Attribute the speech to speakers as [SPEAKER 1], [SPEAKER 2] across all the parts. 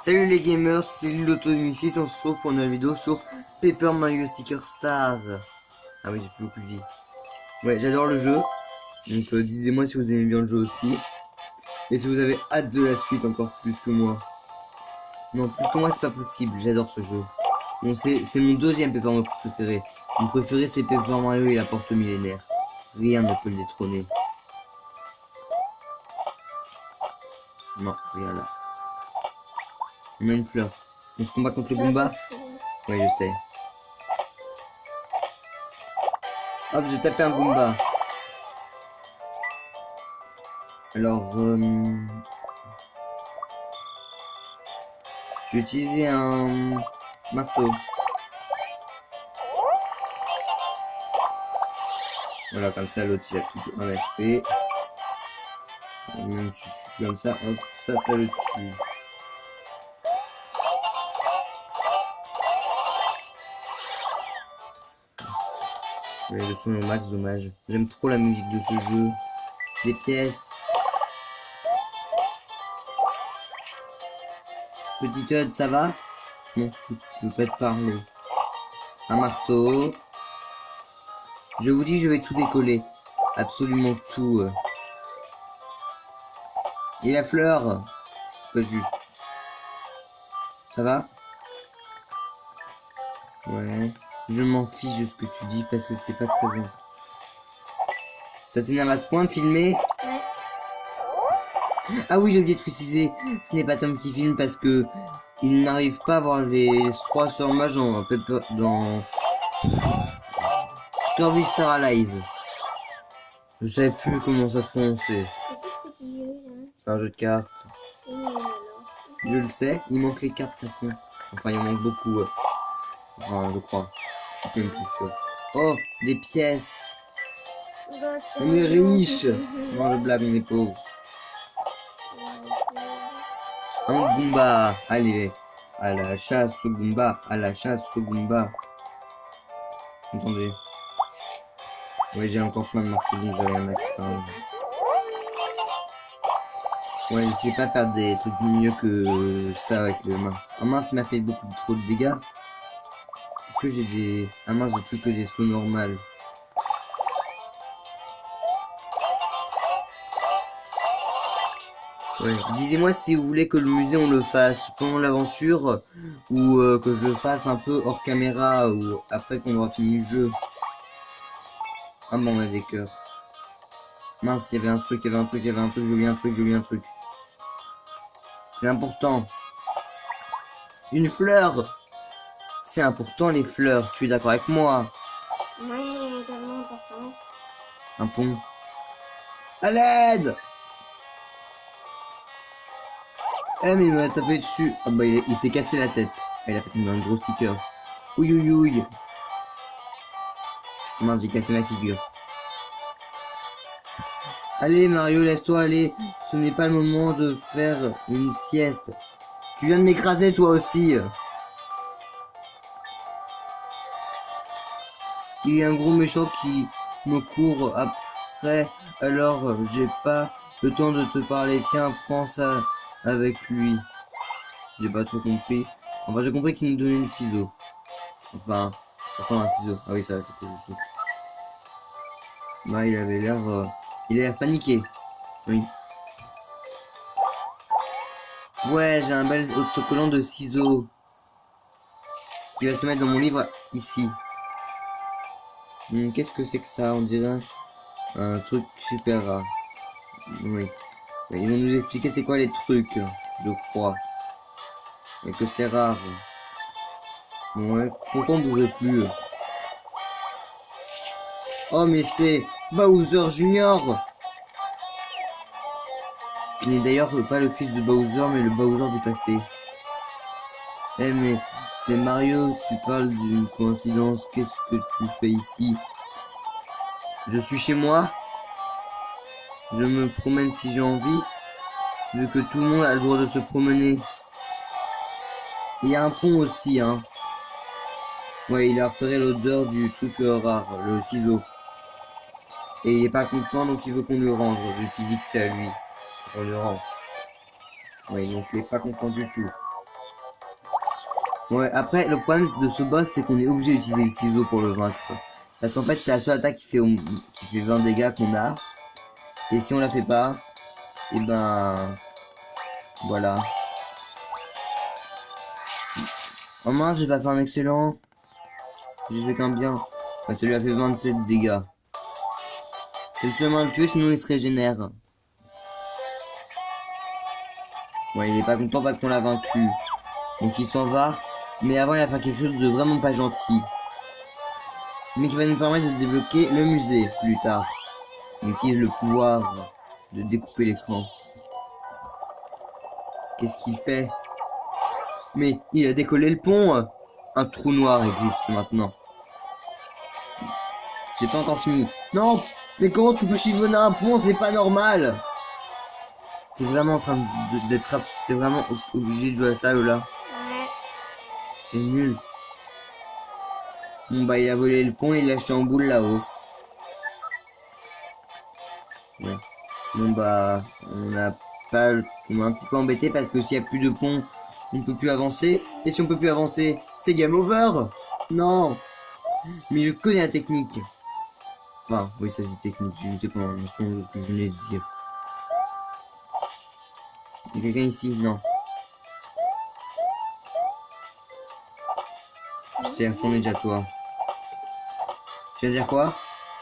[SPEAKER 1] Salut les gamers, c'est l'Auto-Ici, on se retrouve pour une nouvelle vidéo sur Paper Mario Sticker Stars. Ah oui, j'ai plus beaucoup dit. Ouais, j'adore le jeu. Donc dites-moi si vous aimez bien le jeu aussi. Et si vous avez hâte de la suite encore plus que moi. Non, plus que moi c'est pas possible, j'adore ce jeu. Bon, c'est mon deuxième Paper Mario préféré. Mon préféré c'est Paper Mario et la porte millénaire. Rien ne peut le détrôner. Non, regarde là. On a une fleur. On se combat contre le Goomba. Ouais, je sais. Hop, j'ai tapé un Goomba. Alors, je vais utiliser un marteau. Voilà, comme ça, l'autre il a plus de 1 HP. Même si je suis comme ça, hop, ça le tue. Ouais, le son est au max, dommage. J'aime trop la musique de ce jeu. Les pièces. Petit Toad, ça va? Non, je peux pas te parler. Un marteau. Je vous dis, je vais tout décoller. Absolument tout. Et la fleur. C'est pas juste. Ça va? Ouais. Je m'en fiche de ce que tu dis parce que c'est pas très bien. Ça t'énerve à ce point de filmer?
[SPEAKER 2] Ouais.
[SPEAKER 1] Ah oui, j'ai oublié de préciser. Ce n'est pas Tom qui filme parce que il n'arrive pas à voir les 3 sœurs mages dans Kirby Star Allies. Je savais plus comment ça se prononçait. C'est un jeu de cartes. Je le sais, il manque les cartes, façon. Enfin, il en manque beaucoup. Enfin, je crois. Je suis même plus sûr. Oh, des pièces. On est riche. Non, je blague, on est pauvre. Un Goomba. Allez, à la chasse au Goomba. À la chasse au Goomba. Attendez. Ouais, j'ai encore plein de marchandises, j'avais un max. Ouais, je sais pas faire des trucs mieux que ça avec le mince. Un mince, il m'a fait beaucoup trop de dégâts. Est-ce que j'ai des... Un mince de plus que des sauts normales? Ouais, disez-moi si vous voulez que le musée on le fasse pendant l'aventure ou que je le fasse un peu hors caméra ou après qu'on aura fini le jeu. Ah bon, on a des cœurs. Mince, il y avait un truc, j'ai oublié un truc. C'est important. Une fleur. C'est important les fleurs, tu es d'accord avec moi?
[SPEAKER 2] Oui, tellement important.
[SPEAKER 1] Un pont. À l'aide! Eh mais il m'a tapé dessus. Ah bah il s'est cassé la tête. Ah, il a fait un gros sticker. Ouïe ouïe ouïe. Mince, j'ai cassé ma figure. Allez Mario, laisse-toi aller. Ce n'est pas le moment de faire une sieste. Tu viens de m'écraser toi aussi. Il y a un gros méchant qui me court après. Alors j'ai pas le temps de te parler. Tiens, prends ça avec lui. J'ai pas trop compris. Enfin j'ai compris qu'il nous donnait une ciseau. Enfin, ça ressemble à un ciseau. Ah oui, ça va, faut que je saute. Bah, il avait l'air... il a l'air paniqué. Oui. Ouais, j'ai un bel autocollant de ciseaux. Qui va se mettre dans mon livre ici. Qu'est-ce que c'est que ça? On dirait un truc super rare. Oui. Ils vont nous expliquer c'est quoi les trucs, je crois. Et que c'est rare. Ouais, pourquoi on bouge plus? Oh mais c'est Bowser Junior, qui n'est d'ailleurs pas le fils de Bowser mais le Bowser du passé. Eh mais c'est Mario, tu parles d'une coïncidence, qu'est-ce que tu fais ici? Je suis chez moi, je me promène si j'ai envie, vu que tout le monde a le droit de se promener. Il y a un pont aussi, hein. Ouais, il a repéré l'odeur du truc rare, le ciseau. Et il est pas content, donc il veut qu'on lui rende. Je lui dis que c'est à lui. On le rend. Oui, donc il est pas content du tout. Ouais, après, le problème de ce boss, c'est qu'on est obligé d'utiliser les ciseaux pour le vaincre. Parce qu'en fait, c'est la seule attaque qui fait 20 dégâts qu'on a. Et si on la fait pas, et ben... Voilà. Oh mince, j'ai pas fait un excellent. J'ai fait qu'un bien. Bah, celui a fait 27 dégâts. C'est le seul moyen de tuer, sinon il se régénère. Ouais, il est pas content parce qu'on l'a vaincu. Donc il s'en va. Mais avant, il va faire quelque chose de vraiment pas gentil. Mais qui va nous permettre de débloquer le musée plus tard. On utilise le pouvoir de découper l'écran. Qu'est-ce qu'il fait? Mais il a décollé le pont. Un trou noir existe maintenant. J'ai pas encore fini. Non! Mais comment tu peux chiffonner un pont? C'est pas normal! T'es vraiment en train d'être... T'es vraiment obligé de jouer à ça, Lola.
[SPEAKER 2] Ouais.
[SPEAKER 1] C'est nul. Bon bah il a volé le pont et il l'a acheté en boule là-haut. Ouais. Bon bah on a pas... On est un petit peu embêté parce que s'il y a plus de pont, on ne peut plus avancer. Et si on peut plus avancer, c'est game over! Non! Mais je connais la technique. Enfin, oui ça c'est technique, je ne sais pas ce que je venais de dire. Il y a quelqu'un ici? Non. T'es retourné déjà toi. Tu vas dire quoi?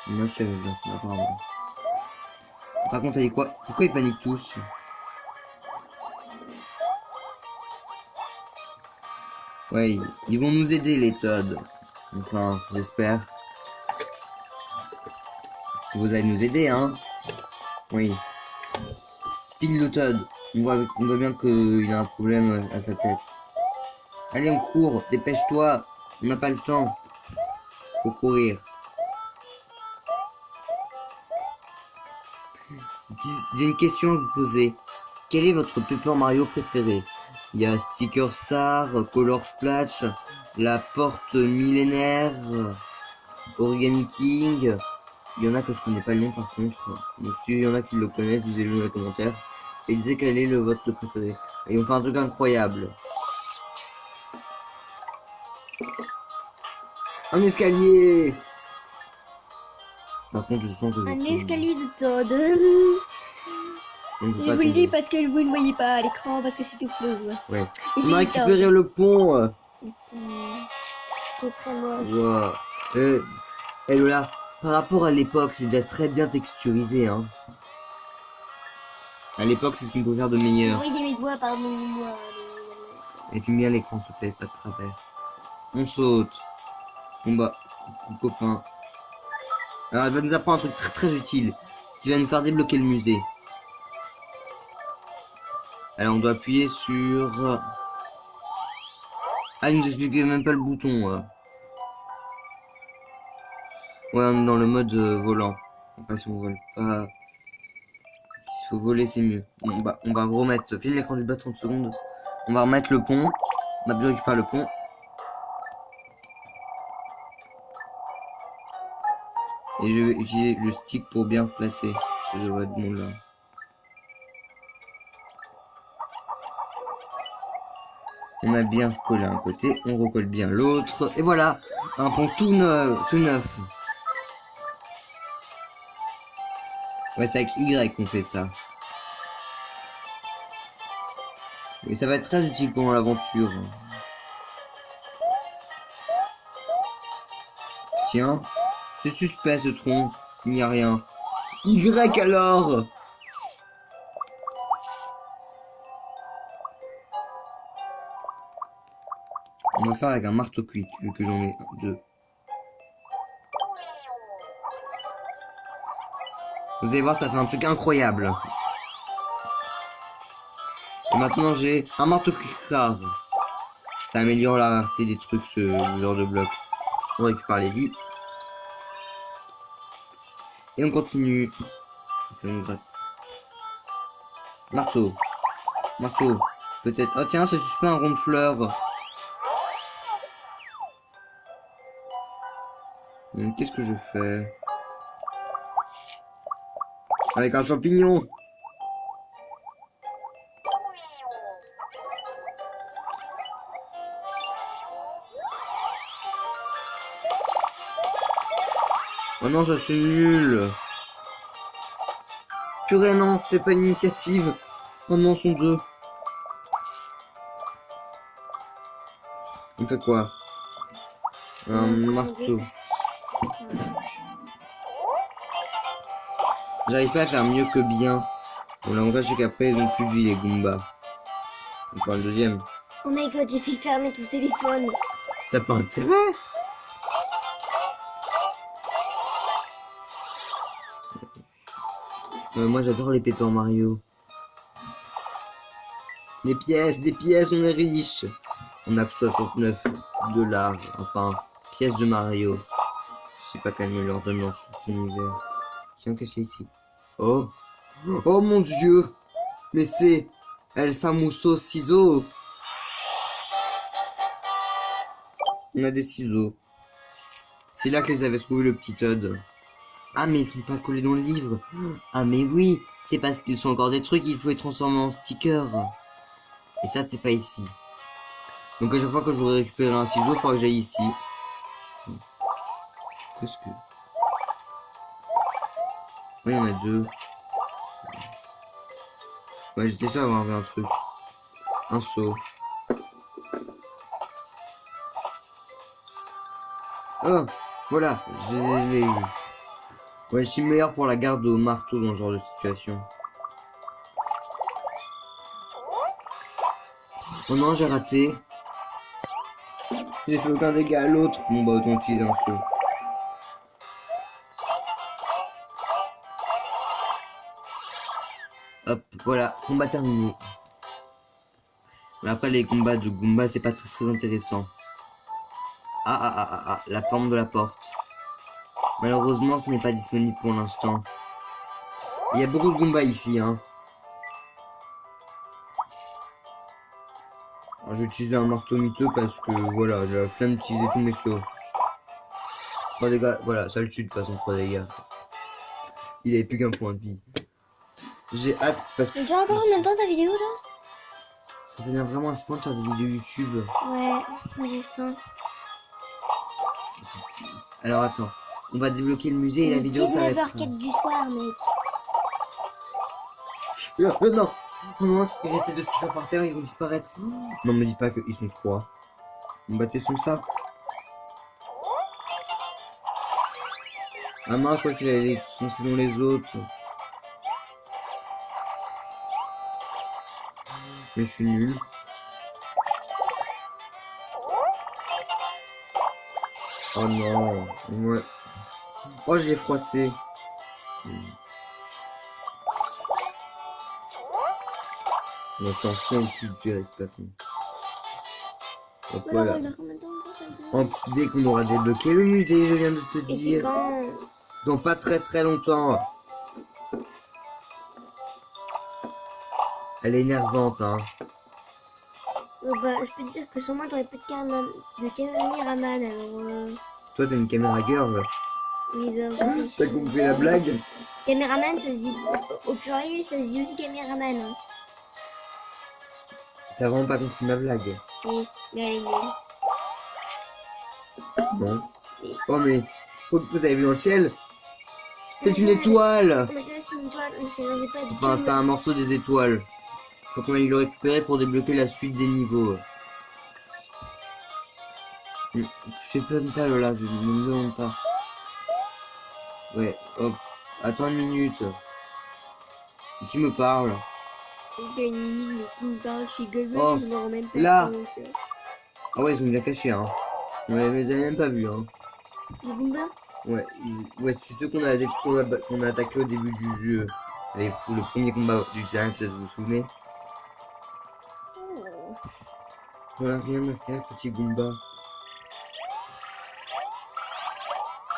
[SPEAKER 1] Moi je savais déjà, apparemment. Par contre, elle dit quoi? Pourquoi ils paniquent tous? Ouais, ils vont nous aider les Toads. Enfin, j'espère. Vous allez nous aider, hein? Oui. Pile le Toad. On voit bien qu'il a un problème à sa tête. Allez, on court, dépêche-toi. On n'a pas le temps. Faut courir. J'ai une question à vous poser. Quel est votre Paper Mario préféré? Il y a Sticker Star, Color Splash, la porte millénaire, Origami King. Il y en a que je connais pas le nom par contre. Donc s'il y en a qui le connaissent, disez-le dans les commentaires. Et disez quel est le votre préféré. Et on fait un truc incroyable. Un escalier. Par contre, je sens que
[SPEAKER 2] Un escalier de Toad.
[SPEAKER 1] on ne peut
[SPEAKER 2] Je
[SPEAKER 1] pas
[SPEAKER 2] vous le dis
[SPEAKER 1] tomber.
[SPEAKER 2] parce que vous ne voyez pas à l'écran parce que c'est tout flou.
[SPEAKER 1] Ouais.
[SPEAKER 2] Et
[SPEAKER 1] On a récupéré le pont.
[SPEAKER 2] C'est très moche.
[SPEAKER 1] Wow. Et Lola, par rapport à l'époque, c'est déjà très bien texturisé, hein. À l'époque, c'est ce qu'on peut faire de meilleur.
[SPEAKER 2] Oui, mes voix, pardon-moi.
[SPEAKER 1] Et puis bien l'écran, s'il te plaît, pas de travers. On saute. Bon bah, copain. Alors, elle va nous apprendre un truc très très utile, qui va nous faire débloquer le musée. Alors, on doit appuyer sur... Ah, il nous explique même pas le bouton. Ouais, on est dans le mode volant. Après, si on vole pas... S'il faut voler, c'est mieux. Bon, bah, on va remettre... Filme l'écran du bas 30 secondes. On va remettre le pont. On a bien récupéré le pont. Et je vais utiliser le stick pour bien placer. Parce que je vois de monde là. On a bien recollé un côté, on recolle bien l'autre. Et voilà, un pont tout neuf. Ouais, c'est avec Y qu'on fait ça. Et ça va être très utile pendant l'aventure. Tiens, c'est suspect ce tronc. Il n'y a rien. Y alors. On va faire avec un marteau quick, vu que j'en ai deux. Vous allez voir, ça fait un truc incroyable. Et maintenant, j'ai un marteau quick rare. Ça améliore la rareté des trucs, ce genre de bloc. On récupère les vies. Et on continue. Marteau. Marteau. Peut-être. Oh tiens, c'est suspect un rond de fleurs. Qu'est-ce que je fais? Avec un champignon. Oh non, ça c'est nul. Purée, non, fais pas l'initiative. Oh non, sont deux. On fait quoi? Un marteau. J'arrive pas à faire mieux que bien. Bon, l'avantage c'est qu'après ils ont plus de vie les Goombas. On prend le deuxième.
[SPEAKER 2] Oh my god, j'ai fait fermer ton téléphone.
[SPEAKER 1] T'as pas intérêt? Moi j'adore les Paper Mario. Des pièces, on est riche. On a que 69 $. Enfin, pièces de Mario. Je sais pas quel me leur donne dans cet univers. Tiens, qu'est-ce qu'il y a ici? Oh! Oh mon dieu! Mais c'est El Famoso ciseaux! On a des ciseaux. C'est là que les avait trouvés le petit Todd. Ah mais ils sont pas collés dans le livre. Ah mais oui, c'est parce qu'ils sont encore des trucs qu'il faut les transformer en stickers. Et ça c'est pas ici. Donc à chaque fois que je voudrais récupérer un ciseau, il faudra que j'aille ici. Qu'est-ce que... Oui, il y en a deux. Ouais, j'étais sûr d'avoir un truc. Un seau. Oh, voilà, je l'ai eu. Ouais, je suis meilleur pour la garde au marteau dans ce genre de situation. Oh non, j'ai raté. J'ai fait aucun dégât à l'autre. Bon bah autant utiliser un seau. Hop, voilà, combat terminé. Mais après les combats de Goomba, c'est pas très intéressant. La forme de la porte. Malheureusement, ce n'est pas disponible pour l'instant. Il y a beaucoup de Goomba ici, hein. Alors, j'ai utilisé un marteau miteux parce que, voilà, j'ai la flemme d'utiliser tous mes sauts. 3 dégâts, voilà, ça le tue de toute façon, 3 dégâts. Il avait plus qu'un point de vie. J'ai hâte parce que...
[SPEAKER 2] Tu joues encore en même temps ta vidéo là?
[SPEAKER 1] Ça s'énerve vraiment à ce point de faire des vidéos YouTube.
[SPEAKER 2] Ouais, moi j'ai faim.
[SPEAKER 1] Alors attends, on va débloquer le musée et la vidéo s'arrête.
[SPEAKER 2] 19h04 du soir, mec.
[SPEAKER 1] Non, oh non, il essaie de tirer par terre, ils vont disparaître. Non, me dis pas qu'ils sont 3. On battait son ça. Ah mince, je crois qu'il allait foncer dans les autres. Mais je suis nul. Oh non, ouais. Oh, je l'ai froissé. On s'en fout un petit peu de toute façon. Donc voilà. Dès qu'on aura débloqué le musée, je viens de te dire. Dans pas très longtemps. Elle est énervante, hein.
[SPEAKER 2] Bah, je peux te dire que sur moi, t'aurais pas de caméraman, alors...
[SPEAKER 1] Toi, t'as une caméra girl.
[SPEAKER 2] Oui, bah, oui.
[SPEAKER 1] T'as compris la blague?
[SPEAKER 2] Caméraman, ça se dit... Au pluriel, ça se dit aussi caméraman. Hein.
[SPEAKER 1] T'as vraiment pas compris ma blague?
[SPEAKER 2] Si, mais elle est nulle.
[SPEAKER 1] Non.
[SPEAKER 2] Si.
[SPEAKER 1] Oh, mais... Vous avez vu dans le ciel? C'est une étoile!
[SPEAKER 2] C'est une étoile, mais c'est pas du
[SPEAKER 1] Enfin,
[SPEAKER 2] tout...
[SPEAKER 1] c'est un morceau des étoiles. Faut qu'on aille le récupérer pour débloquer la suite des niveaux. Je sais même pas, Lola, je ne me demande pas. Ouais, hop. Attends une minute. Qui me parle?
[SPEAKER 2] Qui me parle, je suis gueule,
[SPEAKER 1] Oh,
[SPEAKER 2] je me rends même pas
[SPEAKER 1] là.
[SPEAKER 2] compte.
[SPEAKER 1] Ah ouais, ils ont bien caché, hein. On les avait même pas vus, hein.
[SPEAKER 2] Les Goombas?
[SPEAKER 1] Ouais, c'est ceux qu'on a attaqué au début du jeu. Le premier combat du jeu, peut-être vous vous souvenez.
[SPEAKER 2] Oh.
[SPEAKER 1] Voilà, rien à faire, petit Goomba.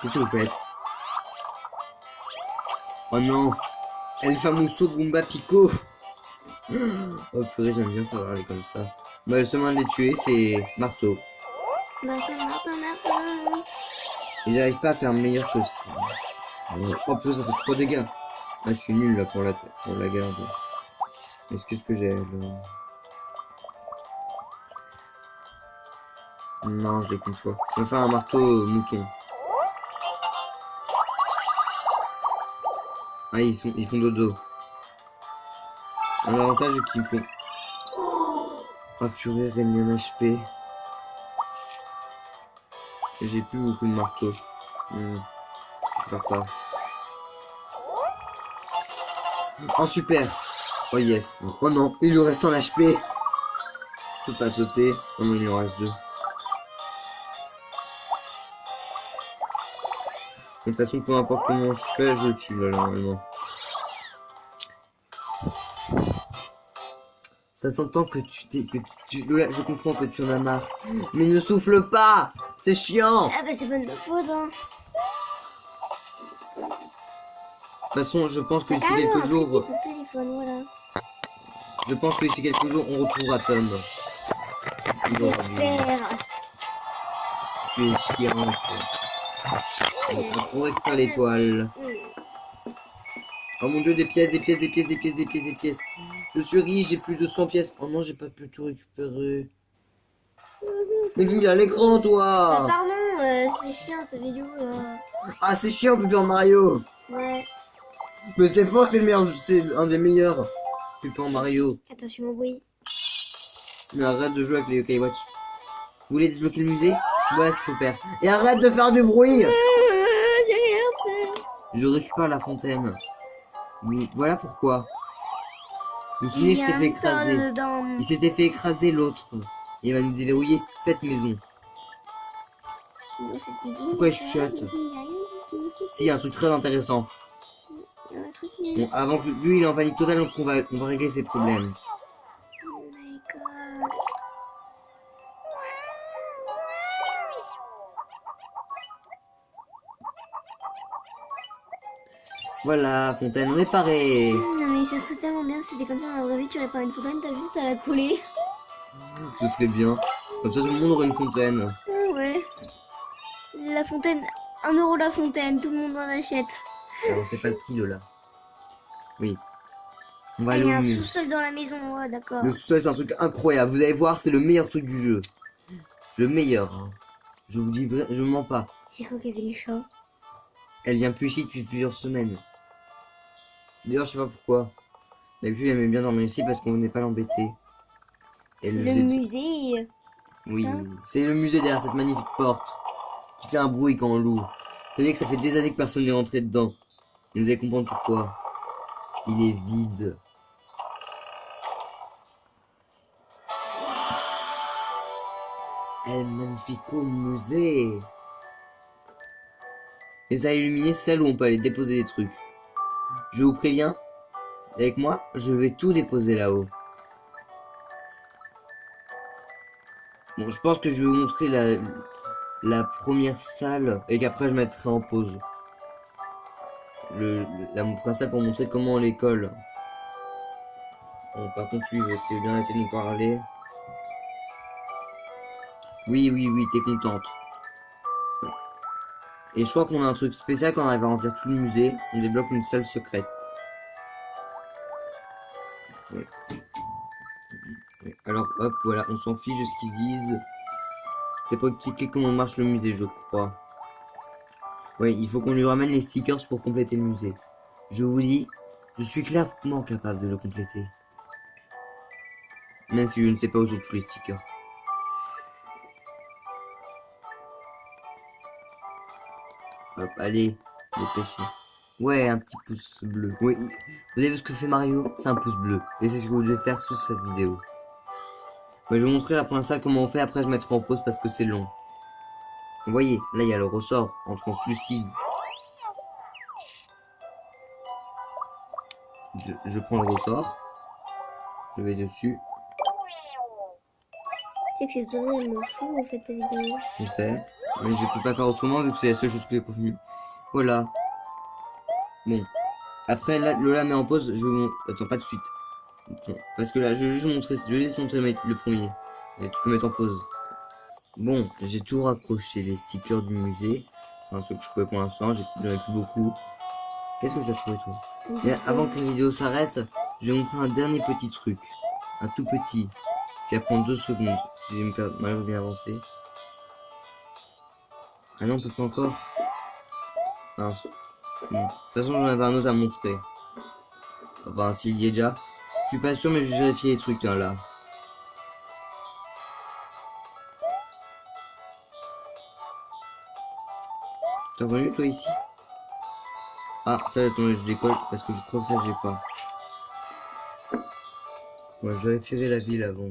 [SPEAKER 1] Qu'est-ce que vous faites? Oh non! El Famoso Goomba Pico! Oh purée, j'aime bien faire parler comme ça. Bah, le seul moyen de les tuer, c'est marteau.
[SPEAKER 2] Marteau.
[SPEAKER 1] Et j'arrive pas à faire meilleur que ça. Oh purée, ça fait trop de dégâts. Ah, je suis nul là pour la garde. Qu'est-ce que j'ai là? Non, je l'ai qu'une fois. Je vais faire un marteau mouton. Ah, ils font dodo. L'avantage c'est qu'ils font... Ah purée, gagner un HP. J'ai plus beaucoup de marteaux. C'est pas ça. Oh super. Oh yes. Oh non, il lui reste un HP. Je peux pas sauter. Oh non, il en reste 2. De toute façon, peu importe comment je fais, je le tue là, normalement. Ça s'entend que ouais, je comprends que tu en as marre. Mais ne souffle pas. C'est chiant.
[SPEAKER 2] Ah bah c'est pas de ma faute, hein.
[SPEAKER 1] De toute façon, je pense que d'ici
[SPEAKER 2] Ah non,
[SPEAKER 1] quelques
[SPEAKER 2] un
[SPEAKER 1] jours...
[SPEAKER 2] trépied pour téléphone, voilà.
[SPEAKER 1] Je pense que d'ici quelques jours, on retrouvera Tom.
[SPEAKER 2] J'espère.
[SPEAKER 1] Tu es chiante. On récupère l'étoile. Oh mon dieu, des pièces, des pièces, des pièces, des pièces, des pièces, des pièces. Je suis riche, j'ai plus de 100 pièces. Oh non, j'ai pas pu tout récupérer. Mais viens à l'écran,
[SPEAKER 2] Ah,
[SPEAKER 1] toi.
[SPEAKER 2] pardon, c'est chiant cette vidéo là.
[SPEAKER 1] Ah, c'est chiant, Super Mario.
[SPEAKER 2] Ouais.
[SPEAKER 1] Mais c'est fort, c'est le meilleur, c'est un des meilleurs. Super Mario.
[SPEAKER 2] Attention au bruit.
[SPEAKER 1] Mais arrête de jouer avec les Yokai Watch. Vous voulez débloquer le musée? Voilà ce qu'il faut faire. Et arrête de faire du bruit.
[SPEAKER 2] J'ai rien fait.
[SPEAKER 1] Je récupère la fontaine. Oui, voilà pourquoi. Vous vous souvenez,
[SPEAKER 2] Il
[SPEAKER 1] il
[SPEAKER 2] y a
[SPEAKER 1] s'est fait
[SPEAKER 2] un tas
[SPEAKER 1] écraser.
[SPEAKER 2] dedans.
[SPEAKER 1] Il s'était fait écraser l'autre. Il va nous déverrouiller cette maison. Pourquoi il chuchote? Si, il y a un truc très intéressant.
[SPEAKER 2] Il y a un truc
[SPEAKER 1] Bon, avant que lui il est en panique totale, donc on va régler ses problèmes.
[SPEAKER 2] Oh my god.
[SPEAKER 1] Voilà, fontaine réparée.
[SPEAKER 2] Non mais ça serait tellement bien, c'était comme ça dans la vraie vie, tu répares une fontaine, t'as juste à la coller.
[SPEAKER 1] Ce serait bien. Comme ça tout le monde aurait une fontaine.
[SPEAKER 2] Ah ouais. La fontaine, 1 euro la fontaine, tout le monde en achète.
[SPEAKER 1] Alors c'est pas le prix de là. Oui. On va
[SPEAKER 2] Ah,
[SPEAKER 1] aller
[SPEAKER 2] il y a
[SPEAKER 1] au
[SPEAKER 2] un
[SPEAKER 1] musée.
[SPEAKER 2] sous-sol dans la maison, ouais d'accord.
[SPEAKER 1] Le sous-sol c'est un truc incroyable. Vous allez voir, c'est le meilleur truc du jeu. Le meilleur. Hein. Je vous dis vrai, je mens pas.
[SPEAKER 2] J'ai cru qu'il y avait les chats.
[SPEAKER 1] Elle vient plus ici depuis plusieurs semaines. D'ailleurs, je sais pas pourquoi. D'habitude, elle aimait bien dormir ici parce qu'on venait pas l'embêter. Elle
[SPEAKER 2] Le
[SPEAKER 1] faisait-
[SPEAKER 2] musée.
[SPEAKER 1] Oui,
[SPEAKER 2] ça.
[SPEAKER 1] c'est le musée derrière cette magnifique porte qui fait un bruit quand on l'ouvre. C'est vrai que ça fait des années que personne n'est rentré dedans. Et vous allez comprendre pourquoi. Il est vide. El Magnifico musée. Et ça a illuminé celle où on peut aller déposer des trucs. Je vous préviens, avec moi, je vais tout déposer là-haut. Bon, je pense que je vais vous montrer la première salle et qu'après je mettrai en pause. La première salle pour montrer comment on les colle. Bon, par contre, lui, il va essayer bien arrêter de nous parler. Oui, oui, oui, t'es contente. Et je crois qu'on a un truc spécial quand on arrive à remplir tout le musée. On débloque une salle secrète. Ouais. Ouais. Alors, hop, voilà, on s'en fiche de ce qu'ils disent. C'est pour expliquer comment marche le musée, je crois. Ouais, il faut qu'on lui ramène les stickers pour compléter le musée. Je vous dis, je suis clairement capable de le compléter. Même si je ne sais pas où sont tous les stickers. Hop, allez, dépêchez. Ouais, un petit pouce bleu. Oui, vous avez vu ce que fait Mario? C'est un pouce bleu. Et c'est ce que vous devez faire sur cette vidéo. Ouais, je vais vous montrer la première salle comment on fait, après je mettrai en pause parce que c'est long. Vous voyez, là il y a le ressort en translucide. Je prends le ressort. Je vais dessus.
[SPEAKER 2] Tu sais que c'est totalement fou en fait ta vidéo.
[SPEAKER 1] Je sais. Mais je peux pas faire autrement vu que c'est la seule chose que j'ai convenue. Voilà. Bon. Après, là, Lola met en pause. Je vous... Attends, pas de suite. Attends, parce que là, je vais juste montrer. Je vais juste montrer le premier. Et tu peux mettre en pause. Bon, j'ai tout raccroché. Les stickers du musée. C'est un truc que je pouvais pour l'instant. J'en ai plus beaucoup. Qu'est-ce que tu as trouvé, toi? Et avant que la vidéo s'arrête, je vais vous montrer un dernier petit truc. Un tout petit. Qui va prendre 2 secondes. Si je m'arrive bien avancer. Ah non, on peut pas encore. Mince. Bon. De toute façon, j'en avais un autre à montrer. Enfin, s'il y est déjà. Je suis pas sûr, mais je vais vérifier les trucs hein, là. T'es revenu toi ici? Ah, ça attendez, je décolle parce que je crois que ça j'ai pas. Ouais, je vérifierai la ville avant.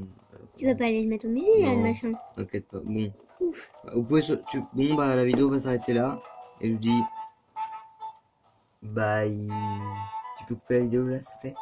[SPEAKER 2] Tu vas pas aller le mettre au musée, là, le
[SPEAKER 1] Non,
[SPEAKER 2] machin.
[SPEAKER 1] t'inquiète pas. Bon.
[SPEAKER 2] Ouf.
[SPEAKER 1] Vous pouvez bon bah la vidéo va s'arrêter là. Et je dis bye. Tu peux couper la vidéo là s'il te plaît?